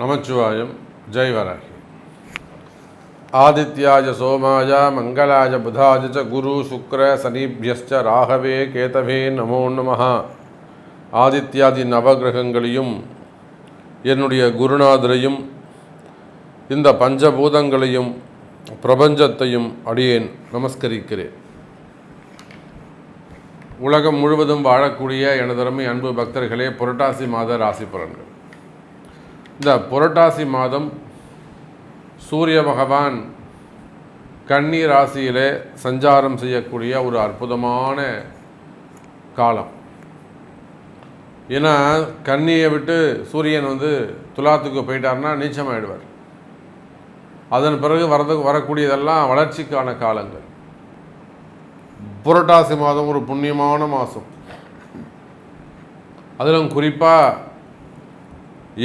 நமச்சிவாயம். ஜெய் வராகி. ஆதித்யாய சோமாய மங்களாய புதாய ச குரு சுக்ர சனிபியஸ்ச ராகவே கேதவே நமோ நமஹ. ஆதித்யாதி நவகிரகங்களையும் என்னுடைய குருநாதரையும் இந்த பஞ்சபூதங்களையும் பிரபஞ்சத்தையும் அடியேன் நமஸ்கரிக்கிறேன். உலகம் முழுவதும் வாழக்கூடிய எனதருமை அன்பு பக்தர்களே, புரட்டாசி மாத ராசி பலன்கள். இந்த புரட்டாசி மாதம் சூரிய பகவான் கன்னி ராசியிலே சஞ்சாரம் செய்யக்கூடிய ஒரு அற்புதமான காலம். ஏன்னா கன்னியை விட்டு சூரியன் துலாத்துக்கு போயிட்டார்னா நீச்சமாயிடுவார். அதன் பிறகு வரக்கூடியதெல்லாம் வளர்ச்சிக்கான காலங்கள். புரட்டாசி மாதம் ஒரு புண்ணியமான மாதம். அதிலும் குறிப்பாக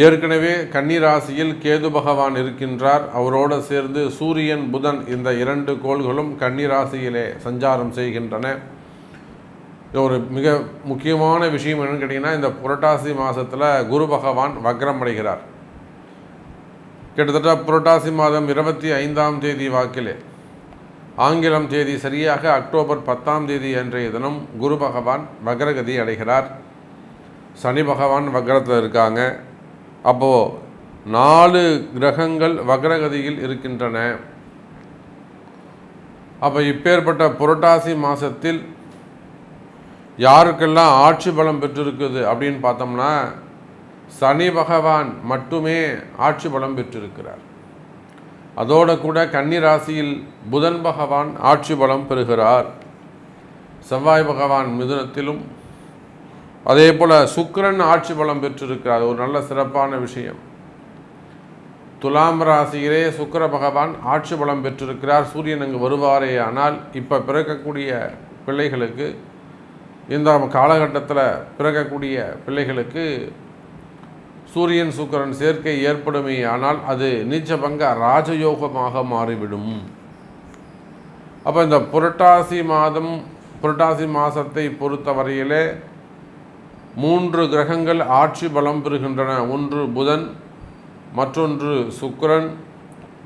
ஏற்கனவே கன்னி ராசியில் கேது பகவான் இருக்கின்றார். அவரோடு சேர்ந்து சூரியன் புதன் இந்த இரண்டு கோள்களும் கன்னி ராசியிலே சஞ்சாரம் செய்கின்றன. ஒரு மிக முக்கியமான விஷயம் என்னன்னு கேட்டிங்கன்னா, இந்த புரட்டாசி மாதத்தில் குரு பகவான் வக்ரம் அடைகிறார். கிட்டத்தட்ட புரட்டாசி மாதம் 25ஆம் தேதி வாக்கிலே, ஆங்கிலம் தேதி சரியாக அக்டோபர் 10ஆம் தேதி அன்றைய தினம் குரு பகவான் வக்ரகதி அடைகிறார். சனி பகவான் வக்ரத்தில் இருக்காங்க. அப்போது 4 கிரகங்கள் வக்ரகதியில் இருக்கின்றன. அப்போ இப்பேற்பட்ட புரட்டாசி மாதத்தில் யாருக்கெல்லாம் ஆட்சி பலம் பெற்றிருக்குது அப்படின்னு பார்த்தோம்னா, சனி பகவான் மட்டுமே ஆட்சி பலம் பெற்றிருக்கிறார். அதோடு கூட கன்னி ராசியில் புதன் பகவான் ஆட்சி பலம் பெறுகிறார். செவ்வாய் பகவான் மிதுனத்திலும், அதே போல் சுக்கிரன் ஆட்சி பலம் பெற்றிருக்கிறார். ஒரு நல்ல சிறப்பான விஷயம். துலாம் ராசியிலே சுக்கிர பகவான் ஆட்சி பலம் பெற்றிருக்கிறார். சூரியன் அங்கு வருவாரே. ஆனால் இப்போ பிறக்கக்கூடிய பிள்ளைகளுக்கு, இந்த காலகட்டத்தில் பிறக்கக்கூடிய பிள்ளைகளுக்கு சூரியன் சுக்கிரன் சேர்க்கை ஏற்படுமே. ஆனால் அது நீச்சபங்க ராஜயோகமாக மாறிவிடும். அப்போ இந்த புரட்டாசி மாதத்தை பொறுத்தவரையிலே 3 கிரகங்கள் ஆட்சி பலம் பெறுகின்றன. ஒன்று புதன், மற்றொன்று சுக்கிரன்,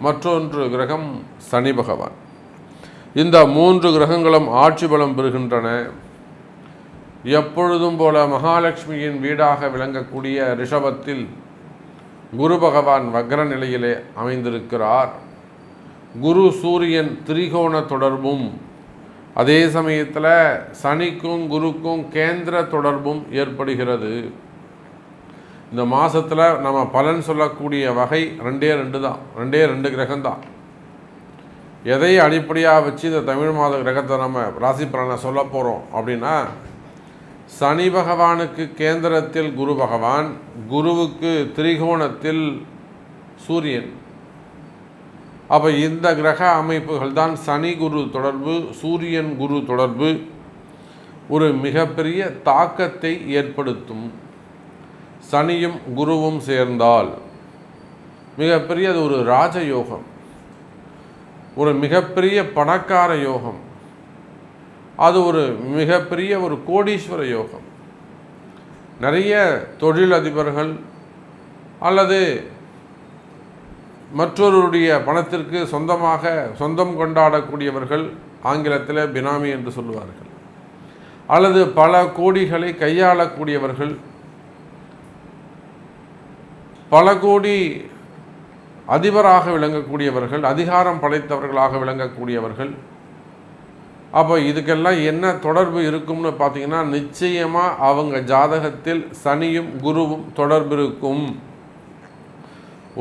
மற்றொன்று கிரகம் சனி பகவான். இந்த 3 கிரகங்களும் ஆட்சி பலம் பெறுகின்றன. எப்பொழுதும் போல மகாலட்சுமியின் வீடாக விளங்கக்கூடிய ரிஷபத்தில் குரு பகவான் வக்ர நிலையிலே அமைந்திருக்கிறார். குரு சூரியன் திரிகோண தொடர்பும், அதே சமயத்தில் சனிக்கும் குருக்கும் கேந்திர தொடர்பும் ஏற்படுகிறது. இந்த மாதத்தில் நம்ம பலன் சொல்லக்கூடிய வகை 2 தான். 2 கிரகம்தான். எதை அடிப்படையாக வச்சு இந்த தமிழ் மாத கிரகத்தை நம்ம ராசி பலனை சொல்ல போகிறோம் அப்படின்னா, சனி பகவானுக்கு கேந்திரத்தில் குரு பகவான், குருவுக்கு திரிகோணத்தில் சூரியன். அப்போ இந்த கிரக அமைப்புகள் தான் சனி குரு தொடர்பு, சூரியன் குரு தொடர்பு ஒரு மிகப்பெரிய தாக்கத்தை ஏற்படுத்தும். சனியும் குருவும் சேர்ந்தால் மிகப்பெரிய அது ஒரு ராஜயோகம், ஒரு மிகப்பெரிய பணக்கார யோகம், அது ஒரு மிகப்பெரிய ஒரு கோடீஸ்வர யோகம். நிறைய தொழிலதிபர்கள் அல்லது மற்றொருடைய பணத்திற்கு சொந்தம் கொண்டாடக்கூடியவர்கள், ஆங்கிலத்தில் பினாமி என்று சொல்லுவார்கள், அல்லது பல கோடிகளை கையாளக்கூடியவர்கள், பல கோடி அதிபராக விளங்கக்கூடியவர்கள், அதிகாரம் படைத்தவர்களாக விளங்கக்கூடியவர்கள். அப்போ இதுக்கெல்லாம் என்ன தொடர்பு இருக்கும்னு பார்த்தீங்கன்னா, நிச்சயமாக அவங்க ஜாதகத்தில் சனியும் குருவும் தொடர்பு இருக்கும்.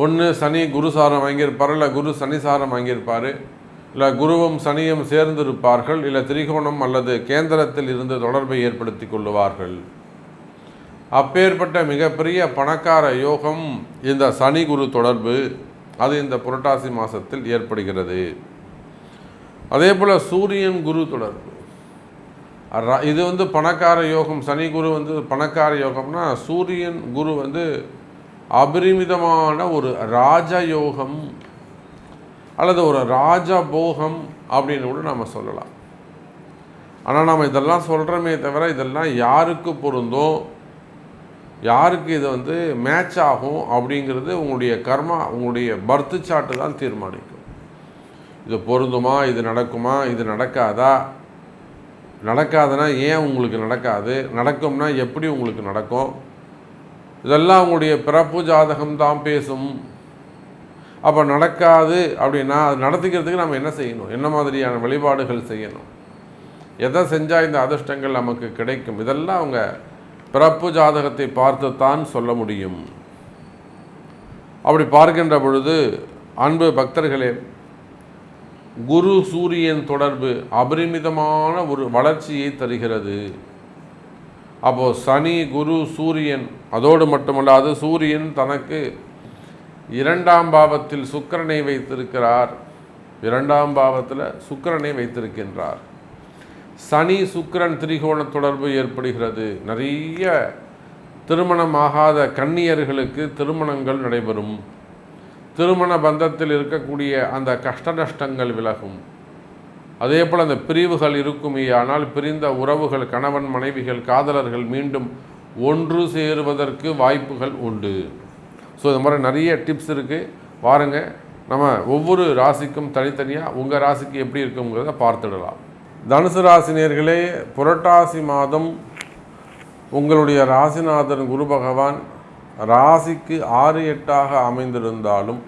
ஒன்று சனி குரு சாரம் வாங்கியிருப்பார், இல்லை குரு சனி சாரம் வாங்கியிருப்பார், இல்லை குருவும் சனியும் சேர்ந்திருப்பார்கள், இல்லை திரிகோணம் அல்லது கேந்திரத்தில் இருந்து தொடர்பை ஏற்படுத்தி கொள்ளுவார்கள். அப்பேற்பட்ட மிகப்பெரிய பணக்கார யோகம் இந்த சனி குரு தொடர்பு, அது இந்த புரட்டாசி மாதத்தில் ஏற்படுகிறது. அதே போல் சூரியன் குரு தொடர்பு, இது பணக்கார யோகம். சனி குரு பணக்கார யோகம்னா, சூரியன் குரு அபரிமிதமான ஒரு ராஜயோகம் அல்லது ஒரு ராஜபோகம் அப்படின்னு கூட நம்ம சொல்லலாம். ஆனால் நாம் இதெல்லாம் சொல்கிறோமே தவிர, இதெல்லாம் யாருக்கு பொருந்தும், யாருக்கு இது வந்து மேட்ச் ஆகும் அப்படிங்கிறது உங்களுடைய கர்மா, உங்களுடைய பர்த்து சார்ட்டு தான் தீர்மானிக்கும். இது பொருந்துமா, இது நடக்குமா, இது நடக்காதா, நடக்காதுன்னா ஏன் உங்களுக்கு நடக்காது, நடக்கும்னா எப்படி உங்களுக்கு நடக்கும், இதெல்லாம் உங்களுடைய பிறப்பு ஜாதகம் தான் பேசும். அப்போ நடக்காது அப்படின்னா அது நடத்திக்கிறதுக்கு நம்ம என்ன செய்யணும், என்ன மாதிரியான வழிபாடுகள் செய்யணும், எதை செஞ்சால் இந்த அதிர்ஷ்டங்கள் நமக்கு கிடைக்கும், இதெல்லாம் அவங்க பிறப்பு ஜாதகத்தை பார்த்து தான் சொல்ல முடியும். அப்படி பார்க்கின்ற பொழுது அன்பு பக்தர்களே, குரு சூரியன் தொடர்பு அபரிமிதமான ஒரு வளர்ச்சியை தருகிறது. அப்போது சனி குரு சூரியன், அதோடு மட்டுமல்லாது சூரியன் தனக்கு 2ஆம் பாவத்தில் சுக்கிரனை வைத்திருக்கிறார். 2ஆம் பாவத்தில் சுக்கிரனை வைத்திருக்கின்றார். சனி சுக்கிரன் திரிகோண தொடர்பு ஏற்படுகிறது. நிறைய திருமணமாகாத கன்னியர்களுக்கு திருமணங்கள் நடைபெறும். திருமண பந்தத்தில் இருக்கக்கூடிய அந்த கஷ்ட நஷ்டங்கள் விலகும். அதே போல் அந்த பிரிவுகள் இருக்குமே, ஆனால் பிரிந்த உறவுகள், கணவன் மனைவிகள், காதலர்கள் மீண்டும் ஒன்று சேருவதற்கு வாய்ப்புகள் உண்டு. ஸோ இது மாதிரி நிறைய டிப்ஸ் இருக்குது. பாருங்கள், நம்ம ஒவ்வொரு ராசிக்கும் தனித்தனியாக உங்கள் ராசிக்கு எப்படி இருக்குங்கிறத பார்த்துடலாம். தனுசு ராசினியர்களே, புரட்டாசி மாதம் உங்களுடைய ராசிநாதன் குரு பகவான் ராசிக்கு 6, 8ஆக அமைந்திருந்தாலும்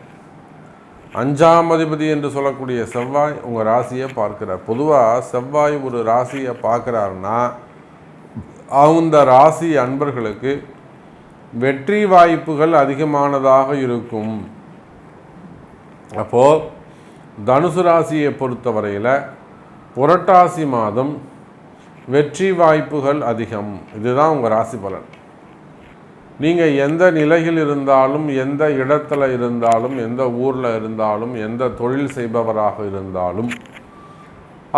5ஆம் அதிபதி என்று சொல்லக்கூடிய செவ்வாய் உங்கள் ராசியை பார்க்கிறார். பொதுவாக செவ்வாய் ஒரு ராசியை பார்க்குறாருன்னா அந்த ராசி அன்பர்களுக்கு வெற்றி வாய்ப்புகள் அதிகமானதாக இருக்கும். அப்போது தனுசு ராசியை பொறுத்தவரையில் புரட்டாசி மாதம் வெற்றி வாய்ப்புகள் அதிகம். இதுதான் உங்கள் ராசி பலன். நீங்கள் எந்த நிலையில் இருந்தாலும், எந்த இடத்துல இருந்தாலும், எந்த ஊரில் இருந்தாலும், எந்த தொழில் செய்பவராக இருந்தாலும்,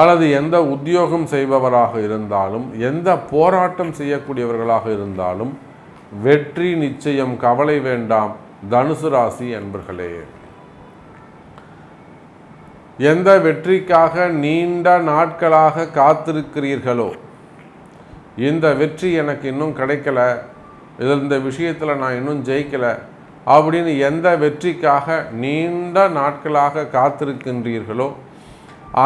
அல்லது எந்த உத்தியோகம் செய்பவராக இருந்தாலும், எந்த போராட்டம் செய்யக்கூடியவர்களாக இருந்தாலும் வெற்றி நிச்சயம். கவலை வேண்டாம் தனுசு ராசி அன்பர்களே. எந்த வெற்றிக்காக நீண்ட நாட்களாக காத்திருக்கிறீர்களோ, இந்த வெற்றி எனக்கு இன்னும் கிடைக்கல, இந்த விஷயத்தில் நான் இன்னும் ஜெயிக்கலை அப்படின்னு எந்த வெற்றிக்காக நீண்ட நாட்களாக காத்திருக்கின்றீர்களோ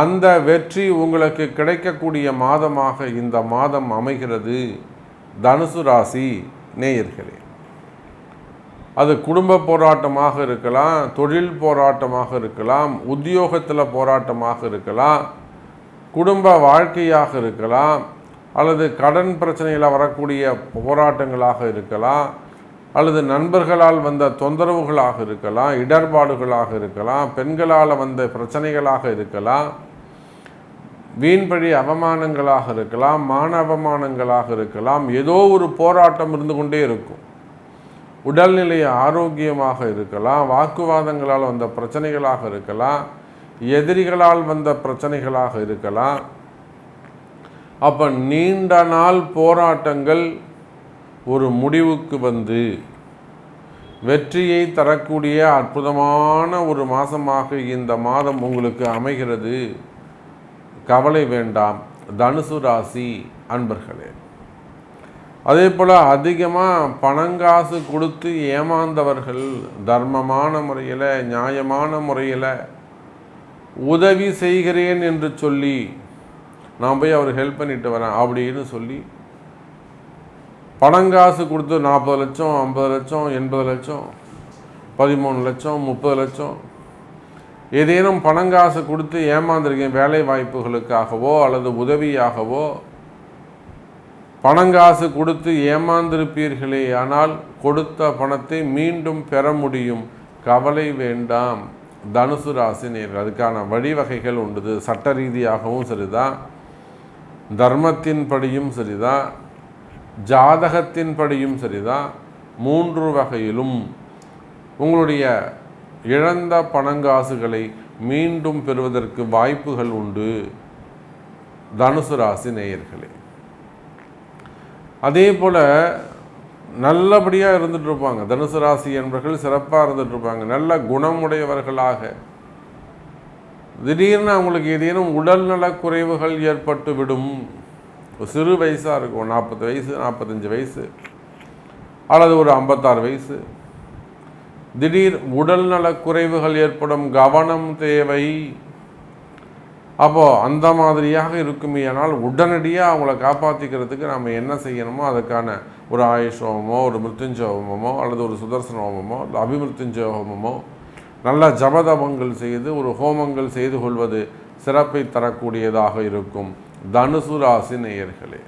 அந்த வெற்றி உங்களுக்கு கிடைக்கக்கூடிய மாதமாக இந்த மாதம் அமைகிறது தனுசு ராசி நேயர்களே. அது குடும்ப போராட்டமாக இருக்கலாம், தொழில் போராட்டமாக இருக்கலாம், உத்தியோகத்தில் போராட்டமாக இருக்கலாம், குடும்ப வாழ்க்கையாக இருக்கலாம், அல்லது கடன் பிரச்சனையில் வரக்கூடிய போராட்டங்களாக இருக்கலாம், அல்லது நண்பர்களால் வந்த தொந்தரவுகளாக இருக்கலாம், இடர்பாடுகளாக இருக்கலாம், பெண்களால் வந்த பிரச்சனைகளாக இருக்கலாம், வீண்பழி அவமானங்களாக இருக்கலாம், மான அவமானங்களாக இருக்கலாம். ஏதோ ஒரு போராட்டம் இருந்து கொண்டே இருக்கும். உடல்நிலை ஆரோக்கியமாக இருக்கலாம், வாக்குவாதங்களால் வந்த பிரச்சனைகளாக இருக்கலாம், எதிரிகளால் வந்த பிரச்சனைகளாக இருக்கலாம். அப்போ நீண்ட நாள் போராட்டங்கள் ஒரு முடிவுக்கு வந்து வெற்றியை தரக்கூடிய அற்புதமான ஒரு மாதமாக இந்த மாதம் உங்களுக்கு அமைகிறது. கவலை வேண்டாம் தனுசு ராசி அன்பர்களே. அதே போல் அதிகமாக பணங்காசு கொடுத்து ஏமாந்தவர்கள், தர்மமான முறையில், நியாயமான முறையில் உதவி செய்கிறேன் என்று சொல்லி நான் போய் அவர் ஹெல்ப் பண்ணிட்டு வரேன் அப்படின்னு சொல்லி பணங்காசு கொடுத்து 40 லட்சம், 50 லட்சம், 80 லட்சம், 13 லட்சம், 30 லட்சம் ஏதேனும் பணங்காசு கொடுத்து ஏமாந்துருக்கேன். வேலை வாய்ப்புகளுக்காகவோ அல்லது உதவியாகவோ பணங்காசு கொடுத்து ஏமாந்திருப்பீர்களே, ஆனால் கொடுத்த பணத்தை மீண்டும் பெற முடியும். கவலை வேண்டாம் தனுசு ராசி நேயர்கள். அதுக்கான வழிவகைகள் உண்டு. சட்ட ரீதியாகவும் சரிதான், தர்மத்தின் படியும் சரிதான், ஜாதகத்தின் படியும் சரிதான். 3 வகையிலும் உங்களுடைய இழந்த பணங்காசுகளை மீண்டும் பெறுவதற்கு வாய்ப்புகள் உண்டு தனுசு ராசி நேயர்களே. அதே போல் நல்லபடியாக இருந்துட்டு இருப்பாங்க தனுசு ராசி என்பவர்கள், சிறப்பாக இருந்துட்டு இருப்பாங்க, நல்ல குணமுடையவர்களாக. திடீர்னு அவங்களுக்கு ஏதேனும் உடல்நல குறைவுகள் ஏற்பட்டு விடும். சிறு வயசாக இருக்கும், 40 வயசு 45 வயசு, அல்லது ஒரு 56 வயசு, திடீர் உடல்நல குறைவுகள் ஏற்படும், கவனம் தேவை. அப்போது அந்த மாதிரியாக இருக்குமே. ஆனால் உடனடியாக அவங்கள காப்பாற்றிக்கிறதுக்கு நம்ம என்ன செய்யணுமோ அதுக்கான ஒரு ஆயுஷ் ஹோமமோ, ஒரு மிருத்யுஞ்சய ஹோமமோ, அல்லது ஒரு சுதர்சன ஹோமமோ, அபிமிருத்யுஞ்சய ஹோமமோ, நல்ல ஜபதபங்கள் செய்து ஒரு ஹோமங்கள் செய்து கொள்வது சிறப்பை தரக்கூடியதாக இருக்கும். தனுசு ராசி நேயர்களே,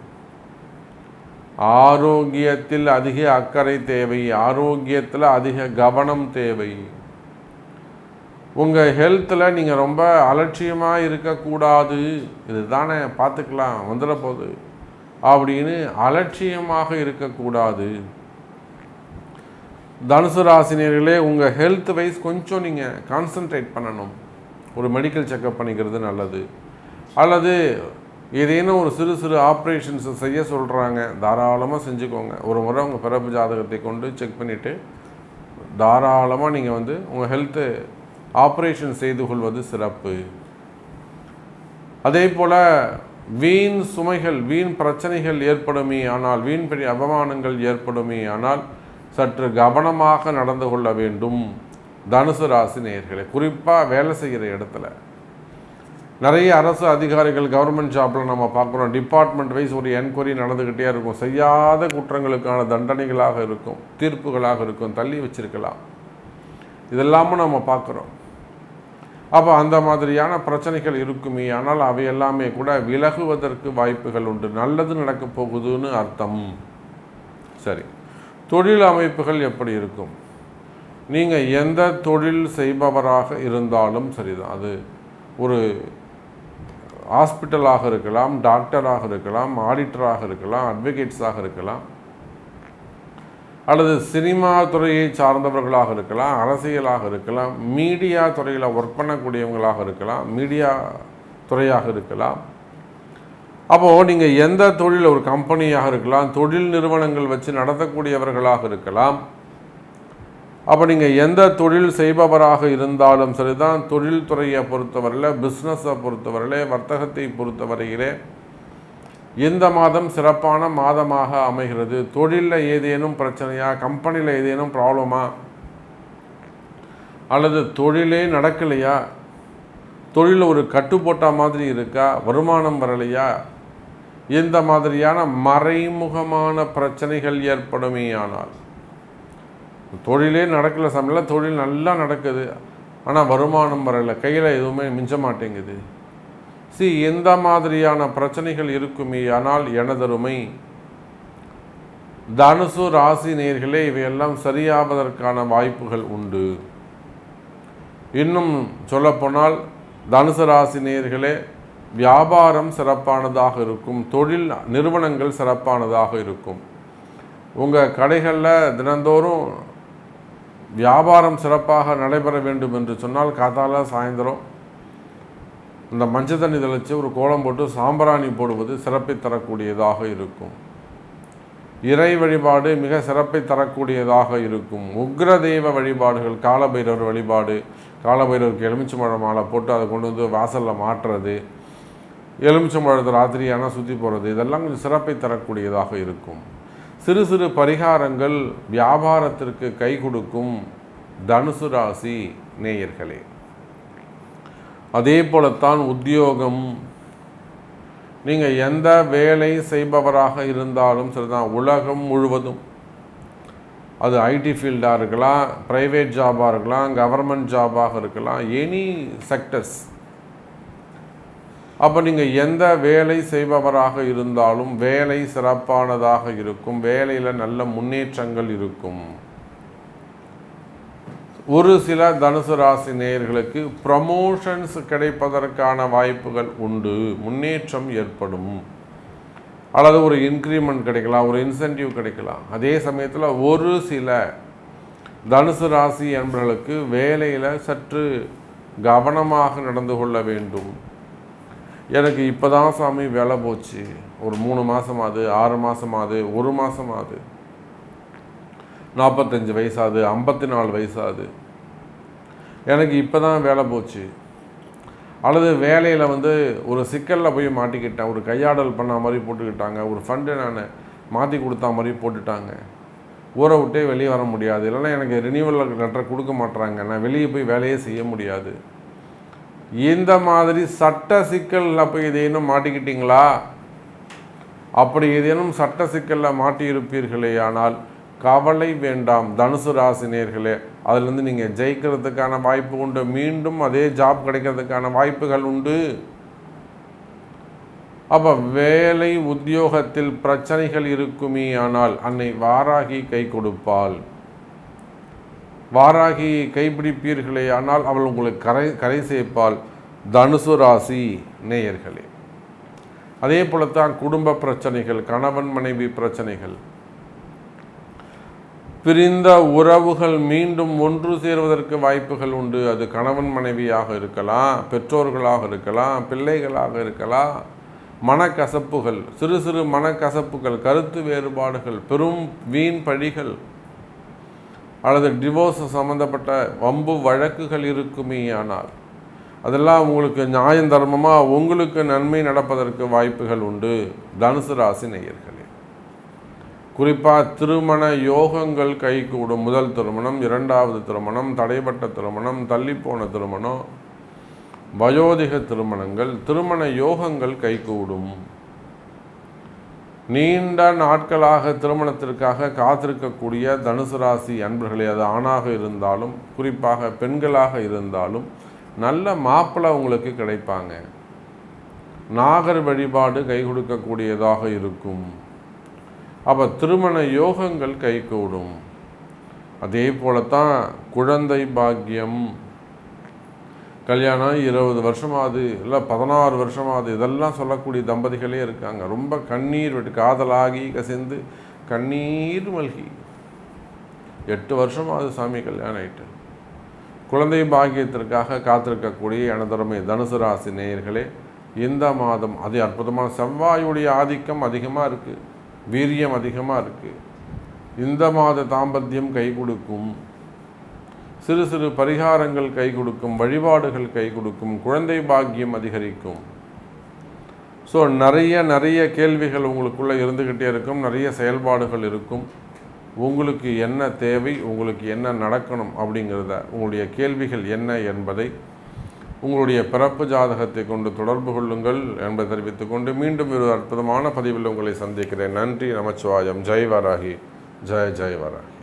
ஆரோக்கியத்தில் அதிக அக்கறை தேவை, ஆரோக்கியத்தில் அதிக கவனம் தேவை. உங்கள் ஹெல்த்தில் நீங்கள் ரொம்ப அலட்சியமாக இருக்கக்கூடாது. இது தானே பார்த்துக்கலாம் வந்துட போகுது அப்படின்னு அலட்சியமாக இருக்கக்கூடாது. தனுசு ராசினியர்களே, உங்கள் ஹெல்த் வைஸ் கொஞ்சம் நீங்கள் கான்சன்ட்ரேட் பண்ணணும். ஒரு மெடிக்கல் செக்கப் பண்ணிக்கிறது நல்லது. அல்லது ஏதேனும் ஒரு சிறு சிறு ஆப்ரேஷன்ஸை செய்ய சொல்கிறாங்க, தாராளமாக செஞ்சுக்கோங்க. ஒரு முறை உங்கள் பிறப்பு ஜாதகத்தை கொண்டு செக் பண்ணிவிட்டு தாராளமாக நீங்கள் உங்கள் ஹெல்த்து ஆப்ரேஷன் செய்து கொள்வது சிறப்பு. அதே போல் வீண் சுமைகள், வீண் பிரச்சனைகள் ஏற்படுமே ஆனால், வீண் பெரிய அவமானங்கள் ஏற்படுமே ஆனால் சற்று கவனமாக நடந்து கொள்ள வேண்டும். தனுசு ராசி நேயர்களே, குறிப்பாக வேலை செய்கிற இடத்துல நிறைய அரசு அதிகாரிகள் கவர்மெண்ட் ஜாப்பில் நம்ம பார்க்குறோம், டிபார்ட்மெண்ட் வைஸ் ஒரு என்கொயரி நடந்துக்கிட்டே இருக்கும். செய்யாத குற்றங்களுக்கான தண்டனைகளாக இருக்கும், தீர்ப்புகளாக இருக்கும், தள்ளி வச்சிருக்கலாம். இதெல்லாமும் நம்ம பார்க்குறோம். அப்போ அந்த மாதிரியான பிரச்சனைகள் இருக்குமே ஆனால் அவை எல்லாமே கூட விலகுவதற்கு வாய்ப்புகள் உண்டு. நல்லது நடக்கப் போகுதுன்னு அர்த்தம். சரி, தொழில் அமைப்புகள் எப்படி இருக்கும்? நீங்கள் எந்த தொழில் செய்பவராக இருந்தாலும் சரிதான், அது ஒரு ஹாஸ்பிட்டலாக இருக்கலாம், டாக்டராக இருக்கலாம், ஆடிட்டராக இருக்கலாம், அட்வொகேட்ஸாக இருக்கலாம், அல்லது சினிமா துறையை சார்ந்தவர்களாக இருக்கலாம், அரசியலாக இருக்கலாம், மீடியா துறையில் ஒர்க் பண்ணக்கூடியவங்களாக இருக்கலாம், மீடியா துறையாக இருக்கலாம். அப்போது நீங்கள் எந்த தொழில், ஒரு கம்பெனியாக இருக்கலாம், தொழில் நிறுவனங்கள் வச்சு நடத்தக்கூடியவர்களாக இருக்கலாம். அப்போ நீங்கள் எந்த தொழில் செய்பவராக இருந்தாலும் சரிதான், தொழில் துறையை பொறுத்தவரையில், பிஸ்னஸை பொறுத்தவரையிலே, வர்த்தகத்தை பொறுத்தவரையிலே இந்த மாதம் சிறப்பான மாதமாக அமைகிறது. தொழிலில் ஏதேனும் பிரச்சனையா, கம்பெனியில் ஏதேனும் ப்ராப்ளமா, அல்லது தொழிலே நடக்கலையா, தொழிலில் ஒரு கட்டு போட்ட மாதிரி இருக்கா, வருமானம் வரலையா, இந்த மாதிரியான மறைமுகமான பிரச்சனைகள் ஏற்படுமே ஆனால், தொழிலே நடக்கலை சமையல், தொழில் நல்லா நடக்குது ஆனால் வருமானம் வரலை, கையில் எதுவுமே மிஞ்ச மாட்டேங்குது, எந்த மாதிரியான பிரச்சனைகள் இருக்குமே ஆனால் எனதருமை தனுசு ராசி நேயர்களே, இவையெல்லாம் சரியாவதற்கான வாய்ப்புகள் உண்டு. இன்னும் சொல்லப்போனால் தனுசு ராசி நேயர்களே, வியாபாரம் சிறப்பானதாக இருக்கும், தொழில் நிறுவனங்கள் சிறப்பானதாக இருக்கும். உங்கள் கடைகளில் தினந்தோறும் வியாபாரம் சிறப்பாக நடைபெற வேண்டும் என்று சொன்னால் காத்தால சாயந்தரம் இந்த மஞ்சள் தண்ணி தெளித்து ஒரு கோலம் போட்டு சாம்பிராணி போடுவது சிறப்பை தரக்கூடியதாக இருக்கும். இறை வழிபாடு மிக சிறப்பை தரக்கூடியதாக இருக்கும். உக்ர தெய்வ வழிபாடுகள், காலபைரவர் வழிபாடு, காலபைரவருக்கு எலுமிச்சம்பழம் மாலை போட்டு அதை கொண்டு வாசலில் மாட்டுறது, எலுமிச்சம்பழத்தை ராத்திரியான சுற்றி போகிறது, இதெல்லாம் கொஞ்சம் சிறப்பை தரக்கூடியதாக இருக்கும். சிறு சிறு பரிகாரங்கள் வியாபாரத்திற்கு கை கொடுக்கும். தனுசு ராசி நேயர்களே, அதே போலத்தான் உத்தியோகம். நீங்கள் எந்த வேலை செய்பவராக இருந்தாலும் சரிதான், உலகம் முழுவதும், அது ஐடி ஃபீல்டாக இருக்கலாம், ப்ரைவேட் ஜாபாக இருக்கலாம், கவர்மெண்ட் ஜாபாக இருக்கலாம், எனி செக்டர்ஸ். அப்போ நீங்கள் எந்த வேலை செய்பவராக இருந்தாலும் வேலை சிறப்பானதாக இருக்கும், வேலையில் நல்ல முன்னேற்றங்கள் இருக்கும். ஒரு சில தனுசு ராசி நேயர்களுக்கு ப்ரமோஷன்ஸ் கிடைப்பதற்கான வாய்ப்புகள் உண்டு, முன்னேற்றம் ஏற்படும், அல்லது ஒரு இன்க்ரிமெண்ட் கிடைக்கலாம், ஒரு இன்சென்டிவ் கிடைக்கலாம். அதே சமயத்தில் ஒரு சில தனுசு ராசி என்பவர்களுக்கு வேலையில் சற்று கவனமாக நடந்து கொள்ள வேண்டும். எனக்கு இப்போ தான் சாமி வேலை போச்சு, ஒரு 3 மாதமாகுது, 6 மாதமாகுது, 1 மாதமாகுது, 45 வயசாகுது, 54 வயசாகுது, எனக்கு இப்போ தான் வேலை போச்சு, அல்லது வேலையில் ஒரு சிக்கலில் போய் மாட்டிக்கிட்டேன், ஒரு கையாடல் பண்ண மாதிரி போட்டுக்கிட்டாங்க, ஒரு ஃபண்டு நான் மாற்றி கொடுத்தா மாதிரி போட்டுட்டாங்க, ஊரை விட்டே வெளியே வர முடியாது, இல்லைன்னா எனக்கு ரினியூவல் லெட்டர் கொடுக்க மாட்டுறாங்க, நான் வெளியே போய் வேலையே செய்ய முடியாது. இந்த மாதிரி சட்ட சிக்கலில் போய் ஏதேனும் மாட்டிக்கிட்டீங்களா? அப்படி ஏதேனும் சட்ட சிக்கலில் மாட்டியிருப்பீர்களே ஆனால் கவலை வேண்டாம் தனுசு ராசினியர்களே. அதுலேருந்து நீங்கள் ஜெயிக்கிறதுக்கான வாய்ப்பு உண்டு. மீண்டும் அதே ஜாப் கிடைக்கிறதுக்கான வாய்ப்புகள் உண்டு. அப்போ வேலை உத்தியோகத்தில் பிரச்சனைகள் இருக்குமே ஆனால் அன்னை வாராகி கை கொடுப்பாள். வாராகி கைப்பிடிப்பீர்களே ஆனால் அவள் உங்களுக்கு கரை சேர்ப்பாள். தனுசு ராசி நேயர்களே, அதே போலத்தான் குடும்ப பிரச்சனைகள், கணவன் மனைவி பிரச்சனைகள், பிரிந்த உறவுகள் மீண்டும் ஒன்று சேருவதற்கு வாய்ப்புகள் உண்டு. அது கணவன் மனைவியாக இருக்கலாம், பெற்றோர்களாக இருக்கலாம், பிள்ளைகளாக இருக்கலாம். மனக்கசப்புகள், சிறு சிறு மனக்கசப்புகள், கருத்து வேறுபாடுகள், பெரும் வீண் பழிகள் அல்லது டிவோர்ஸ் சம்பந்தப்பட்ட வம்பு வழக்குகள் இருக்குமே ஆனால் அதெல்லாம் உங்களுக்கு நியாயம் தர்மமாக உங்களுக்கு நன்மை நடப்பதற்கு வாய்ப்புகள் உண்டு. தனுசு ராசி நேயர்களே, குறிப்பாக திருமண யோகங்கள் கைகூடும். முதல் திருமணம், இரண்டாவது திருமணம், தடைப்பட்ட திருமணம், தள்ளிப்போன திருமணம், வயோதிக திருமணங்கள், திருமண யோகங்கள் கைகூடும். நீண்ட நாட்களாக திருமணத்திற்காக காத்திருக்கக்கூடிய தனுசு ராசி அன்பர்களே, அது ஆணாக இருந்தாலும் குறிப்பாக பெண்களாக இருந்தாலும் நல்ல மாப்பிள்ளை உங்களுக்கு கிடைப்பாங்க. நாகர் வழிபாடு கை கொடுக்கக்கூடியதாக இருக்கும். அப்போ திருமண யோகங்கள் கைகூடும். அதே போலத்தான் குழந்தை பாக்கியம், கல்யாணம் 20 வருஷமாவது இல்லை 16 வருஷமாவது இதெல்லாம் சொல்லக்கூடிய தம்பதிகளே இருக்காங்க. ரொம்ப கண்ணீர் விட்டு காதலாகி கசிந்து கண்ணீர் மல்கி 8 வருஷமாவது சாமி கல்யாணம் ஆகிட்டு குழந்தை பாக்கியத்திற்காக காத்திருக்கக்கூடிய எனதருமை தனுசு ராசி நேயர்களே, இந்த மாதம் அது அற்புதமான செவ்வாயுடைய ஆதிக்கம் அதிகமாக இருக்குது, வீரியம் அதிகமாக இருக்குது. இந்த மாத தாம்பத்தியம் கை கொடுக்கும். சிறு சிறு பரிகாரங்கள் கை கொடுக்கும், வழிபாடுகள் கை கொடுக்கும், குழந்தை பாக்கியம் அதிகரிக்கும். ஸோ நிறைய கேள்விகள் உங்களுக்குள்ளே இருந்துக்கிட்டே இருக்கும், நிறைய செயல்பாடுகள் இருக்கும். உங்களுக்கு என்ன தேவை, உங்களுக்கு என்ன நடக்கணும் அப்படிங்கிறத, உங்களுடைய கேள்விகள் என்ன என்பதை உங்களுடைய பிறப்பு ஜாதகத்தை கொண்டு தொடர்பு கொள்ளுங்கள் என்பதை தெரிவித்துக்கொண்டு மீண்டும் ஒரு அற்புதமான பதிவில் உங்களை சந்திக்கிறேன். நன்றி, நமச்சிவாயம். ஜெய் வராகி, ஜெய் ஜெய் வராகி.